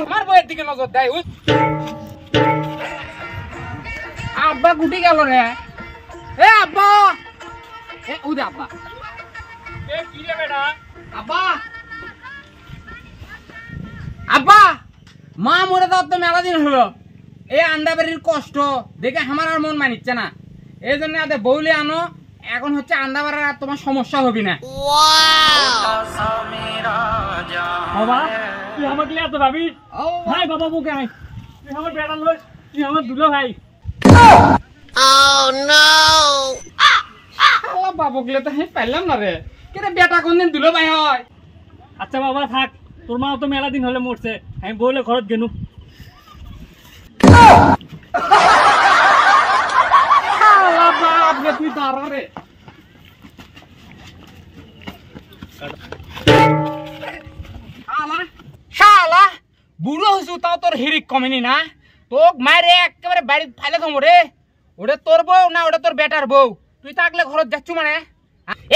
আমার বইয়ের দিকে নজর দেয়। আব্বা গুটি গেল রে। এ আব্বা, এ উদে আব্বা, এ কি রে বেটা? আব্বা, আব্বা, মা মরে যাওয়ার তো মেলা দিন হলো। এই আন্দাবাড়ির কষ্ট দেখে আমার আর মন মানিচ্ছে না। এই জন্য আদে বউলে আনো, এখন হচ্ছে আন্দাবাড়ার আর তোমার সমস্যা হবে না। বাবা তুই আমাকে এত ভাবি ভাই বাবা বুকে আয়, তুই আমার বেটা লই, তুই আমার দুলো ভাই। বাবুগুলো তো আমি পাইলাম না রে, কেন বেটা কোনদিন দুলো ভাই হয়? আচ্ছা বাবা থাক, তোর মা তো মেলা দিন হলে মরছে, আমি বলে ঘরত গেনু। তুই দাঁড়া রে। শালা বুড়ো হইছু তাও তোর হিরিক কমেনি না? তোক মারে একেবারে বাড়ি ফাইলে থম রে। ওটা তোর বউ না ওটা তোর বেটার বউ? তুই থাকলে ঘরত যাচ্ছু মানে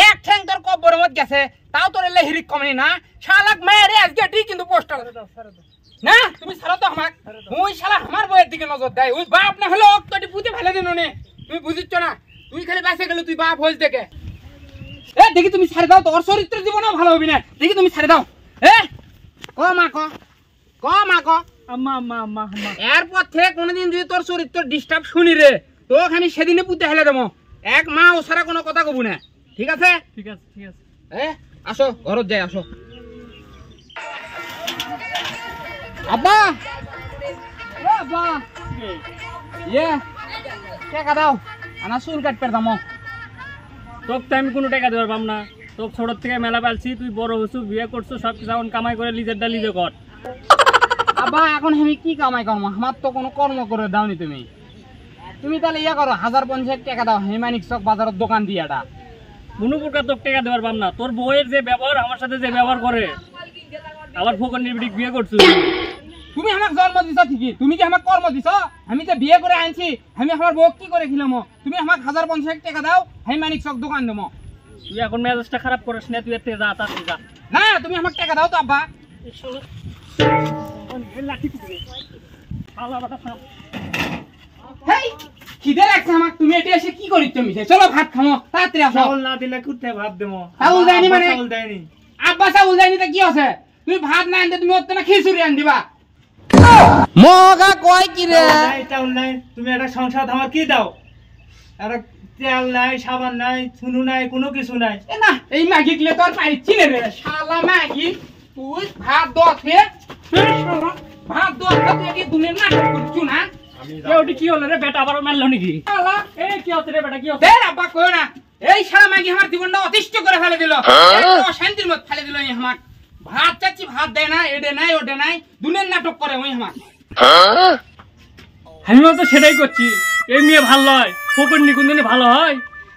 এক ঠ্যাং তোর কব্বরের মধ্যে গেছে, তাও তোর এলে হিরিক কমেনি না? শালাক মারে আজকে ঠিক কিন্তু পোস্টার না। তুমি ছাড়ো তো আমাক, ওই শালা আমার বউয়ের দিকে নজর দেয়। ওই বাপ না হলো তোটি পুঁতে ফেলে দিন নে। তুমি বুঝিচ্ছ না? তুই খালি বাসে গেলে তুই বাপ হইস দেখে। এ দেখি তুমি ছাড়ে দাও, তোর চরিত্র জীবনও ভালো হবি না। দেখি তুমি ছাড়ে দাও। এ ক মা ক, ক মা ক। আম্মা আম্মা আম্মা আম্মা, এরপর থেকে কোনোদিন যদি তোর চরিত্র ডিস্টার্ব শুনি রে, তোকে আমি সেদিনে পুঁতে হেলে দেবো। এক মা ও সারা কোনো কথা কব না, ঠিক আছে? ঠিক আছে ঠিক আছে। এ আসো ঘরত যাই, আসো। আব্বা, ও আব্বা, ইয়ে টাকা দাও, আনা চুল কাটতে দামো। তোকে তো আমি কোনো টাকা দেওয়ার পাম না, তোকে ছোটোর থেকে মেলা পালছি, তুই বড় হইছু, বিয়ে করছো, সব কিছু এখন কামাই করে লিজেরটা লিজে কর। আব্বা এখন আমি কি কামাই করবো? আমার তো কোনো কর্ম করে দাওনি তুমি। তুমি তাহলে ইয়া করো, 1050 টাকা দাও, হেমানিক চক বাজারের দোকান দিয়ে এটা। কোনো প্রকার তোকে টাকা দেওয়ার পাম না, তোর বউয়ের যে ব্যবহার, আমার সাথে যে ব্যবহার করে, আবার ফোকর নির্বিড়ি বিয়ে করছো। তুমি আমাকে জন্ম দিছ ঠিকই, তুমি কি আমাকে কর্ম দিছ? আমি যে বিয়ে করে আনছি, আমি আমার বউ কি করে খিলাম? তুমি আমাকে 1050 টাকা দাও, হেমানিক চক দোকান দেবো। তুই এখন মেজাজটা খারাপ করিস না, তুই এতে যা তাতে যা। না তুমি আমাকে টাকা দাও তো আব্বা। হেই খিদে লাগছে আমাকে, তুমি এটা এসে কি করিস? তুমি চলো ভাত খামো, তাড়াতাড়ি আসো। চাউল না দিলে কোথায় ভাত দেবো? চাউল দেয়নি মানে? চাউল দেয়নি আব্বা, চাউল দেয়নি তা কি আছে? তুমি ভাত না আনতে তুমি ওর না খিচুড়ি আন দিবা। মগা কয় কি রে? চাউল নাই, তুমি একটা সংসার আমার কি দাও? একটা তেল নাই, সাবান নাই, চুনু নাই, কোনো কিছু নাই। এ না এই ম্যাগি গলে তোর পারি চিনে রে শালা ম্যাগি। তুই ভাত দোকে, ভাত দোকে তুই কি দুনিয়ার নাটক করছু না? ওটি কি হলো রে বেটা, আবার মারলো নাকি? শালা এই কি হচ্ছে রে বেটা, কি হচ্ছে? দে আব্বা কইও না। এই শালা ম্যাগি আমার জীবনটা অতিষ্ঠ করে ফেলে দিল, অশান্তির মধ্যে ফেলে দিল। আমার ভাত চাচ্ছি, ভাত দেয় না, এডে নাই ওডে নাই, দুনিয়ার নাটক করে ওই আমার। আমি তো সেটাই করছি, এই মেয়ে ভালো হয়, ফোকর নিকুঞ্জনে ভালো হয়।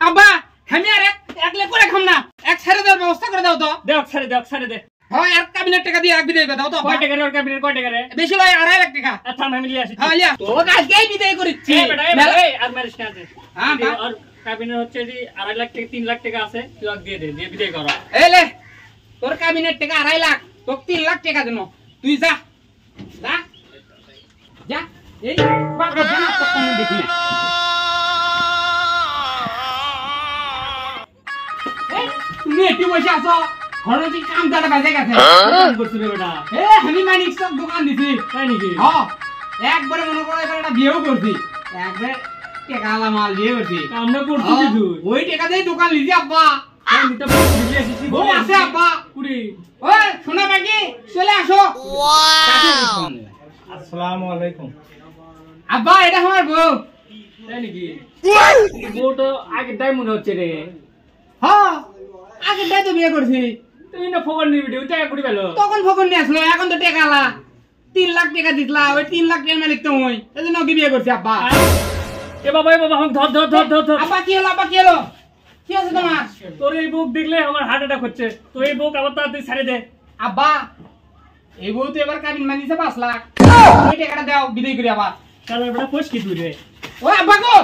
আব্বা আমি আর একলে করে খাম না, এক ছেড়ে দেওয়ার ব্যবস্থা করে দাও তো। দেখ ছেড়ে দেখ, ছেড়ে দে। হ্যাঁ এক কাবিনের টাকা দিয়ে এক বিদায় দাও তো। কয় টাকা রে ওর ক্যাবিনেট, কয় টাকা রে? বেশি লয় 2.5 লাখ টাকা। আচ্ছা আমি নিয়ে আসি। হ্যাঁ লিয়া তো আজকেই বিদায় করিচ্ছি। এই বেটা, এই বেটা, এই আর মারিস না আছে। হ্যাঁ বা আর ক্যাবিনেট হচ্ছে যে 2.5 লাখ টাকা, 3 লাখ টাকা আছে, তুই আগে দিয়ে দে, দিয়ে বিদায় কর। এলে তোর কাবিনের টাকা 2.5 লাখ, তোকে 3 লাখ টাকা দেবো। তুই যা যা যা। এই বাবা জানা তো কোন দেখি না। এই তুমি এটি বসে আছো, ঘরে কি কাম দাদা বাজে গেছে? কাম করছিস রে বেটা? এ আমি মানিক সব দোকান দিছি। তাই নাকি? হ্যাঁ একবারে মনে করো এবার একটা বিয়েও করছি, একবারে টাকা আলা মাল দিয়ে করছি। আমরা করছি কি তুই? ওই টাকা দিয়ে দোকান লিজি আব্বা। আমি নিতে পারছি, দিয়ে আসিস। ও আছে আব্বা। কুড়ি। ওই শোনা বাকি চলে আসো। আসসালামু আলাইকুম। আব্বা এটা আমার বউ। তাই নাকি? বউ তো আগে তাই মনে হচ্ছে রে। হ্যাঁ আগে তাই তো বিয়ে করছি। তুই না ফোকর নিবি, ওই টাকা কুড়ি পেলো। তখন ফোকন নিয়ে আসলো, এখন তো টাকা আলা 3 লাখ টাকা দিতলা, ওই 3 লাখ টাকার মালিক তো ওই, এজন্য ওকে বিয়ে করছি আব্বা। এ বাবা, এ বাবা, আমাকে ধর ধর ধর ধর ধর। আব্বা কি হলো? আব্বা কি হলো? কি আছে তোমার? তোর এই বুক দেখলে আমার হার্ট অ্যাটাক হচ্ছে। তো এই বুক আবার তাড়াতাড়ি ছেড়ে দে। আব্বা এই বউ তো এবার কাবিন মানিছে 5 লাখ, ওই টাকাটা দাও বিদায় করি আবার। তাহলে বেটা কোষ কি তুই রে? ওই আব্বা গো